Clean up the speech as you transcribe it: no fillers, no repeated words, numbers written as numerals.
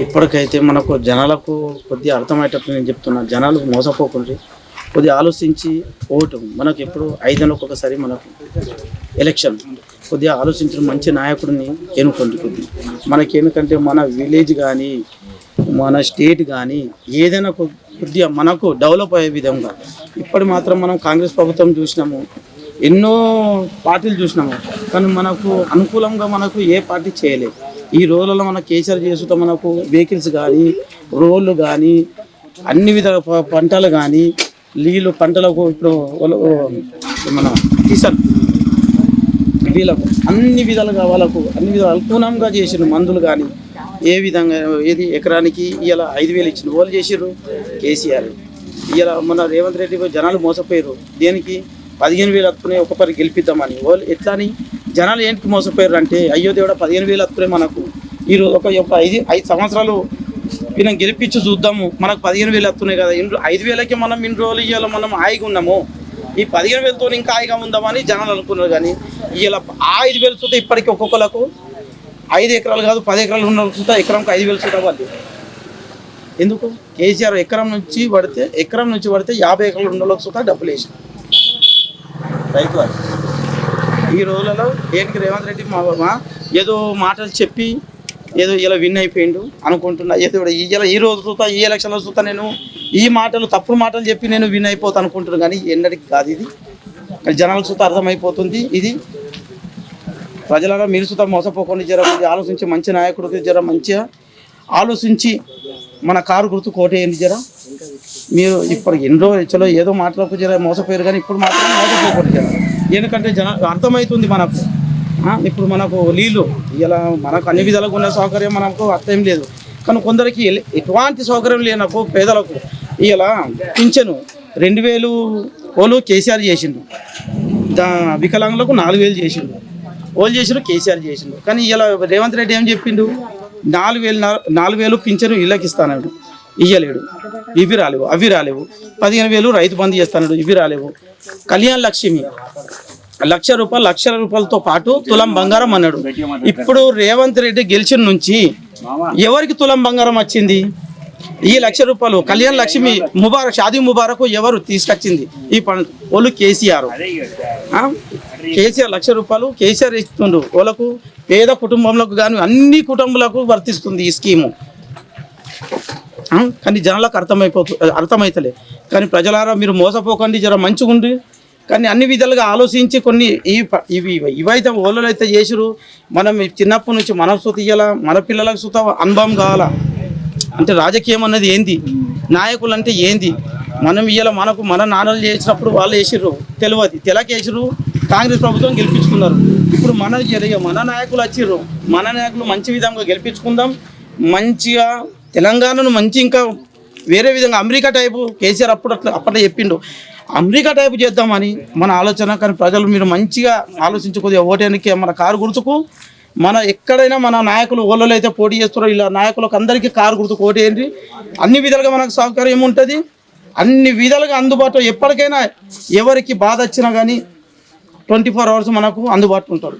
ఇప్పటికైతే మనకు జనాలకు కొద్దిగా అర్థమయ్యేటట్టు నేను చెప్తున్నా, జనాలు మోసపోకుండా కొద్దిగా ఆలోచించి ఓటు మనకు ఎప్పుడు 5 నెలలకు ఒకసారి మనకు ఎలక్షన్ కొద్దిగా ఆలోచించిన మంచి నాయకుడిని ఎన్నుకోండి. కొద్దిగా మనకేందుకంటే మన విలేజ్ కానీ మన స్టేట్ కానీ ఏదైనా కొద్దిగా మనకు డెవలప్ అయ్యే విధంగా ఇప్పటి మాత్రం మనం కాంగ్రెస్ ప్రభుత్వం చూసినాము, ఎన్నో పార్టీలు చూసినాము, కానీ మనకు అనుకూలంగా మనకు ఏ పార్టీ చేయలేదు. ఈ రోజులలో మన కేసీఆర్ చేస్తుంటే మనకు వెహికల్స్ కానీ రోడ్లు కానీ అన్ని విధాల పంటలు కానీ నీళ్ళు పంటలకు ఇప్పుడు మన కిసాన్ వీళ్ళకు అన్ని విధాలుగా వాళ్ళకు అన్ని విధాలు అనుకూలంగా చేసిన మందులు కానీ ఏ విధంగా ఏది ఎకరానికి ఇలా 5,000 ఇచ్చిన వాళ్ళు చేసిర్రు కేసీఆర్. ఇలా మన రేవంత్ రెడ్డి జనాలు మోసపోయారు, దేనికి 15,000 హత్తుకునే ఒక్కపరి గెలిపిద్దామని. వాళ్ళు ఎట్లా అని జనాలు ఏంటికి మోసపోయారు అంటే, అయ్యో దేవుడా 15,000 హత్తుకునే మనకు ఈరోజు ఒక 5 సంవత్సరాలు ఈయన గెలిపించి చూద్దాము, మనకు 15,000 వస్తున్నాయి కదా, 5,000కి మనం ఇన్ని రోజులు ఇవాళ మనం హాయిగా ఉన్నాము, ఈ 15,000తో ఇంకా హాయిగా ఉందామని జనాలు అనుకున్నారు. కానీ ఇలా 5,000 చూస్తే ఇప్పటికీ ఒక్కొక్కలకు 5 ఎకరాలు కాదు 10 ఎకరాలు ఉన్న చూస్తే ఎకరంకి 5,000 చూద్దాం వాళ్ళు. ఎందుకు కేసీఆర్ ఎకరం నుంచి పడితే 50 ఎకరాలు ఉన్న వాళ్ళకి చూస్తే డబ్బులు వేసి రైతు వాళ్ళు. ఈ రోజులలో ఏంటి రేవంత్ రెడ్డి మా ఏదో మాటలు చెప్పి ఏదో ఇలా విన్ అయిపోయిండు అనుకుంటున్నా. ఏదో ఇలా ఈ రోజు చూస్తా ఈ ఎలక్షన్లో చూస్తా నేను ఈ మాటలు తప్పుడు మాటలు చెప్పి నేను విన్ అయిపోతా అనుకుంటున్నాను, కానీ ఎన్నటికి కాదు ఇది. జనాలకు చూస్తా అర్థమైపోతుంది ఇది. ప్రజలలో మీరు చూస్తా మోసపోకుండా జర ఆలోచించి మంచి నాయకుడికి జర మంచిగా ఆలోచించి మన కారు గుర్తు కోటేయండి. జర మీరు ఇప్పుడు ఎన్నో చలో ఏదో మాటలకు జర మోసపోయారు, కానీ ఇప్పుడు మాత్రం మోసపోకూడదు జర. ఎందుకంటే అర్థమవుతుంది మనకు. ఇప్పుడు మనకు నీళ్ళు ఇలా మనకు అన్ని విధాలుగా ఉన్న సౌకర్యం మనకు అర్థం లేదు, కానీ కొందరికి ఎటువంటి సౌకర్యం లేనప్పుడు పేదలకు ఇలా పింఛను 2,000 వాళ్ళు కేసీఆర్ చేసిండు, వికలాంగులకు 4,000 చేసిండు, వాళ్ళు చేసిండు కేసీఆర్ చేసిండు. కానీ ఇలా రేవంత్ రెడ్డి ఏం చెప్పిండు, 4,000 పింఛను ఇళ్ళకి ఇస్తాడు, ఇయ్యలేడు, ఇవి రాలేవు అవి రాలేవు. 15,000 రైతు బంధు చేస్తాడు, ఇవి రాలేవు. కళ్యాణ లక్ష్మి 1,00,000 లక్షల రూపాయలతో పాటు తులం బంగారం అన్నాడు. ఇప్పుడు రేవంత్ రెడ్డి గెలిచిన నుంచి ఎవరికి తులం బంగారం వచ్చింది? ఈ 1,00,000 రూపాయలు కళ్యాణ లక్ష్మి ముబారక్ షాదీ ముబారక్ ఎవరు తీసుకొచ్చింది? ఈ వాళ్ళు కేసీఆర్. కేసీఆర్ 1,00,000 రూపాయలు కేసీఆర్ ఇస్తుండు వాళ్ళకు, పేద కుటుంబంలోకి కానీ అన్ని కుటుంబాలకు వర్తిస్తుంది ఈ స్కీము. కానీ జనాలకు అర్థమవుతలే. కానీ ప్రజలారా మీరు మోసపోకండి, జర మంచిగా ఉండి, కానీ అన్ని విధాలుగా ఆలోచించి కొన్ని ఇవైతే ఓళ్ళు అయితే చేసిరు. మనం చిన్నప్పటి నుంచి మన సుత ఇయ్యాల, మన పిల్లలకు సుత అనుభవం కావాలా. అంటే రాజకీయం అన్నది ఏంది, నాయకులు అంటే ఏంది, మనం ఇయ్యాల మనకు మన నాన్నలు చేసినప్పుడు వాళ్ళు వేసిర్రు తెలియదు, తెలకేసిరు, కాంగ్రెస్ ప్రభుత్వం గెలిపించుకున్నారు. ఇప్పుడు మన నాయకులు వచ్చిర్రు, మన నాయకులు మంచి విధంగా గెలిపించుకుందాం, మంచిగా తెలంగాణను మంచి ఇంకా వేరే విధంగా అమెరికా టైపు కేసీఆర్ అప్పట్లో చెప్పిండు, అమెరికా టైపు చేద్దామని మన ఆలోచన. కానీ ప్రజలు మీరు మంచిగా ఆలోచించుకోదు, ఓటానికి మన కారు గుర్తుకు మన ఎక్కడైనా మన నాయకులు ఓళ్ళలో అయితే పోటీ చేస్తారో ఇలా నాయకులకు అందరికీ కారు గుర్తుకు ఓటేయండి. అన్ని విధాలుగా మనకు సౌకర్యం ఉంటుంది, అన్ని విధాలుగా అందుబాటులో ఎప్పటికైనా ఎవరికి బాధ వచ్చినా కానీ 24 hours మనకు అందుబాటులో ఉంటారు.